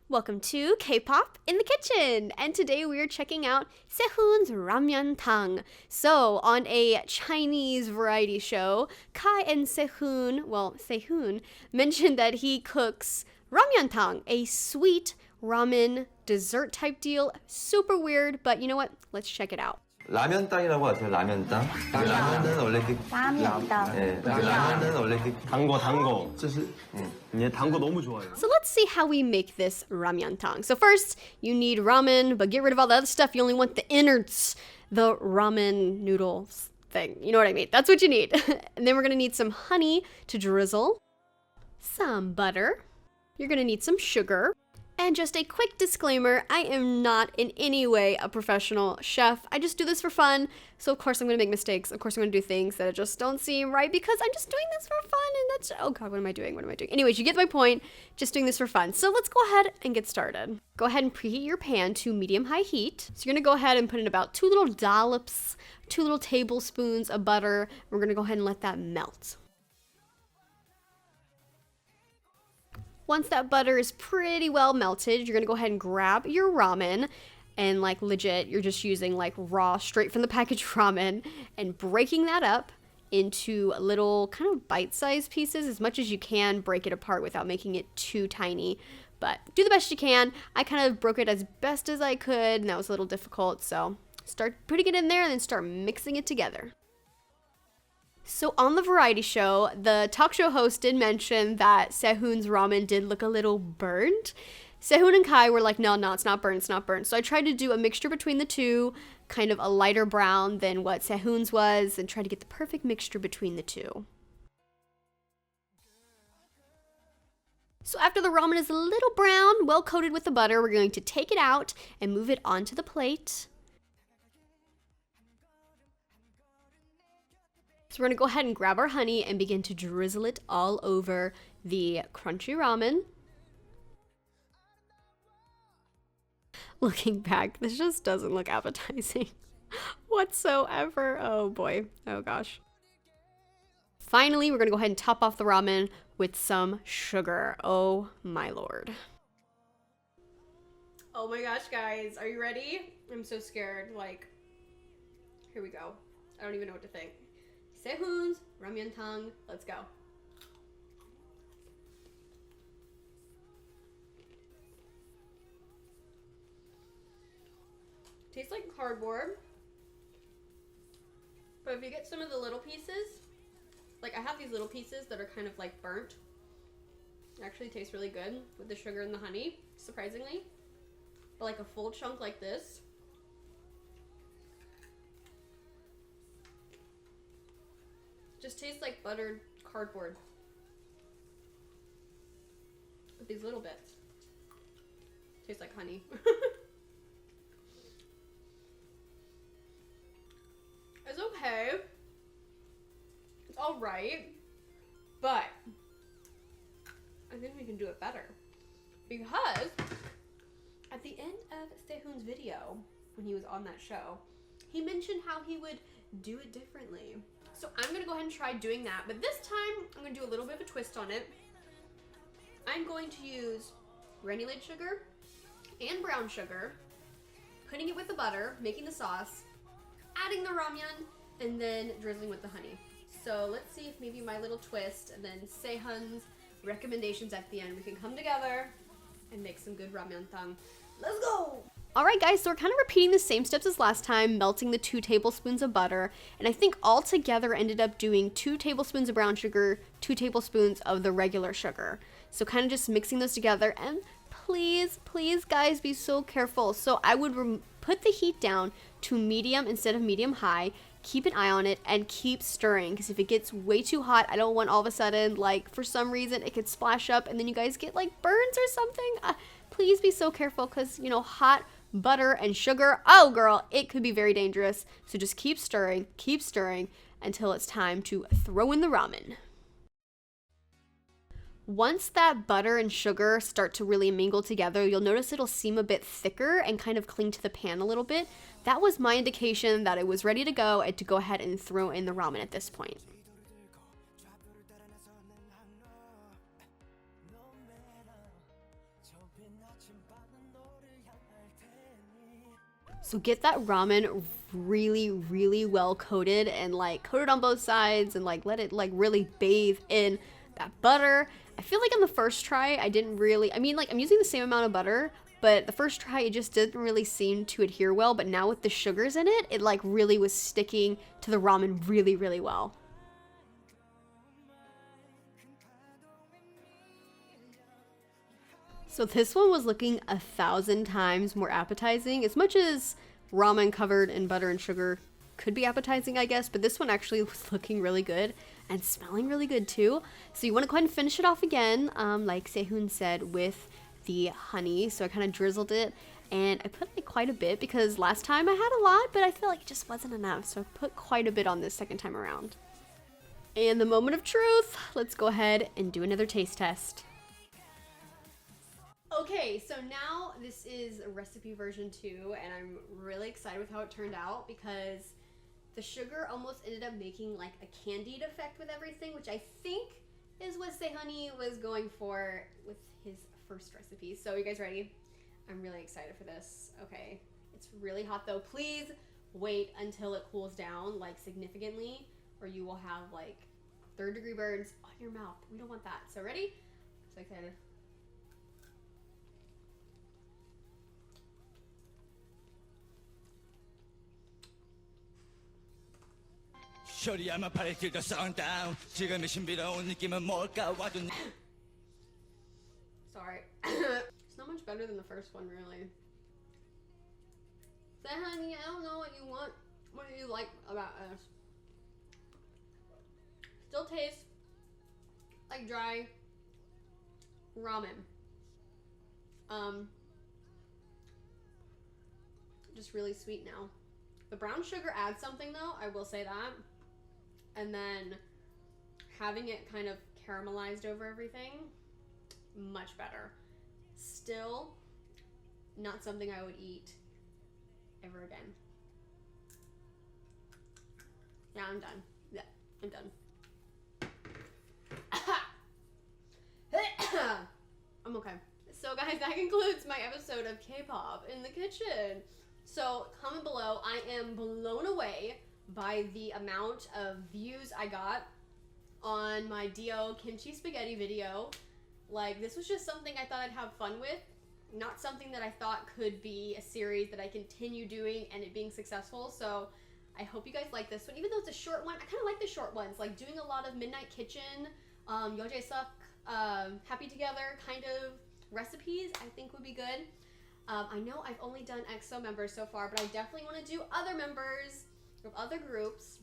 Welcome to K-pop in the kitchen, and today we are checking out Sehun's Ramyun Ttang. So, on a Chinese variety show, Kai and Sehun mentioned that he cooks Ramyun Ttang, a sweet ramen dessert type deal. Super weird, but you know what? Let's check it out. 라면땅이라고 하세요. 라면땅. 라면은 원래 라면은 원래 단거. 就是 단거 너무 좋아해요. So let's see how we make this ramyun ttang. So first, you need ramen, but get rid of all the other stuff. You only want the innards, the ramen noodles thing. You know what I mean? That's what you need. And then we're gonna need some honey to drizzle, some butter. You're gonna need some sugar. And just a quick disclaimer, I am not in any way a professional chef. I just do this for fun. So of course I'm gonna make mistakes. Of course I'm gonna do things that just don't seem right because I'm just doing this for fun and that's, oh God, what am I doing? Anyways, you get my point, just doing this for fun. So let's go ahead and get started. Go ahead and preheat your pan to medium-high heat. So you're gonna go ahead and put in about 2 little dollops, 2 little tablespoons of butter. We're gonna go ahead and let that melt. Once that butter is pretty well melted, you're gonna go ahead and grab your ramen and like legit, you're just using like raw, straight from the package ramen and breaking that up into little kind of bite-sized pieces as much as you can. Break it apart without making it too tiny, but do the best you can. I kind of broke it as best as I could and that was a little difficult, so start putting it in there and then start mixing it together. So on the variety show, the talk show host did mention that Sehun's ramen did look a little burnt. Sehun and Kai were like, no, it's not burnt, it's not burnt. So I tried to do a mixture between the two, kind of a lighter brown than what Sehun's was, and try to get the perfect mixture between the two. So after the ramen is a little brown, well coated with the butter, we're going to take it out and move it onto the plate. So we're gonna go ahead and grab our honey and begin to drizzle it all over the crunchy ramen. Looking back, this just doesn't look appetizing whatsoever. Oh boy, oh gosh. Finally, we're gonna go ahead and top off the ramen with some sugar. Oh my lord. Oh my gosh, guys, are you ready? I'm so scared, like, here we go. I don't even know what to think. Sehun's Ramyun Ttang, let's go. Tastes like cardboard, but if you get some of the little pieces, like I have these little pieces that are kind of like burnt, it actually tastes really good with the sugar and the honey, surprisingly. But like a full chunk like this, just tastes like buttered cardboard with these little bits. Tastes like honey. It's okay. It's all right, but I think we can do it better because at the end of Sehun's video, when he was on that show, he mentioned how he would do it differently. So I'm gonna go ahead and try doing that, but this time I'm gonna do a little bit of a twist on it. I'm going to use granulated sugar and brown sugar, putting it with the butter, making the sauce, adding the ramyun, and then drizzling with the honey. So let's see if maybe my little twist and then Sehun's recommendations at the end, we can come together and make some good Ramyun Ttang. Let's go! Alright guys, so we're kind of repeating the same steps as last time, melting the 2 tablespoons of butter, and I think all together ended up doing 2 tablespoons of brown sugar, 2 tablespoons of the regular sugar. So kind of just mixing those together, and please guys, be so careful. So I would put the heat down to medium instead of medium-high, keep an eye on it, and keep stirring, because if it gets way too hot, I don't want all of a sudden, like, for some reason, it could splash up, and then you guys get, like, burns or something. Please be so careful, because, you know, hot butter and sugar, oh girl, it could be very dangerous. So just keep stirring until it's time to throw in the ramen. Once that butter and sugar start to really mingle together, you'll notice it'll seem a bit thicker and kind of cling to the pan a little bit. That was my indication that it was ready to go and to go ahead and throw in the ramen at this point. So get that ramen really, really well coated and like coated on both sides and like let it like really bathe in that butter. I feel like on the first try, I didn't really, I mean like I'm using the same amount of butter, but the first try it just didn't really seem to adhere well. But now with the sugars in it, it like really was sticking to the ramen really, really well. So this one was looking 1,000 times more appetizing. As much as ramen covered in butter and sugar could be appetizing, I guess, but this one actually was looking really good and smelling really good too. So you want to go ahead and finish it off again, like Sehun said, with the honey. So I kind of drizzled it and I put like quite a bit because last time I had a lot, but I feel like it just wasn't enough. So I put quite a bit on this second time around. And the moment of truth, let's go ahead and do another taste test. Okay, so now this is recipe version 2, and I'm really excited with how it turned out because the sugar almost ended up making like a candied effect with everything, which I think is what Sehunnie was going for with his first recipe. So you guys ready? I'm really excited for this. Okay, it's really hot though. Please wait until it cools down like significantly or you will have like 3rd-degree burns on your mouth. We don't want that. So ready? So excited. 쇼리야만 팔을 길도 썬다운 지금의 신비로운 느낌은 뭘까 와도 Sorry. It's not much better than the first one, really. Say, honey, I don't know what you want. What do you like about us? Still tastes like dry ramen. Just really sweet now. The brown sugar adds something though, I will say that. And then having it kind of caramelized over everything, much better. Still not something I would eat ever again. Yeah, I'm done. Yeah, I'm done. I'm okay. So guys, that concludes my episode of K-pop in the kitchen. So comment below. I am blown away by the amount of views I got on my Dio kimchi spaghetti video. Like, this was just something I thought I'd have fun with, not something that I thought could be a series that I continue doing and it being successful. So I hope you guys like this one, even though it's a short one. I kind of like the short ones, like doing a lot of Midnight Kitchen, Yeojae-suk, Happy Together kind of recipes I think would be good. I know I've only done EXO members so far, but I definitely want to do other members of other groups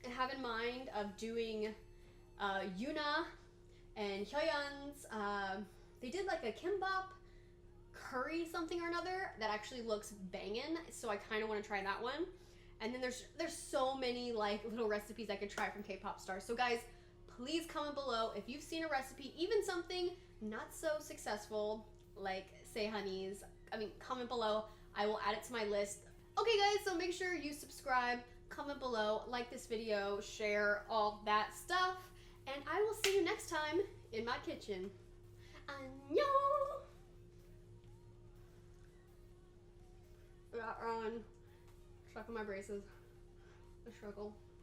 and have in mind of doing Yuna and Hyoyeon's. They did like a kimbap curry something or another that actually looks bangin', so I kind of want to try that one. And then there's so many like little recipes I could try from K-pop stars. So guys, please comment below if you've seen a recipe, even something not so successful like Sehunnie's. I mean, comment below. I will add it to my list. Okay guys, so make sure you subscribe, comment below, like this video, share all that stuff, and I will see you next time in my kitchen. Annyeong! I got on stuck in my braces. The struggle.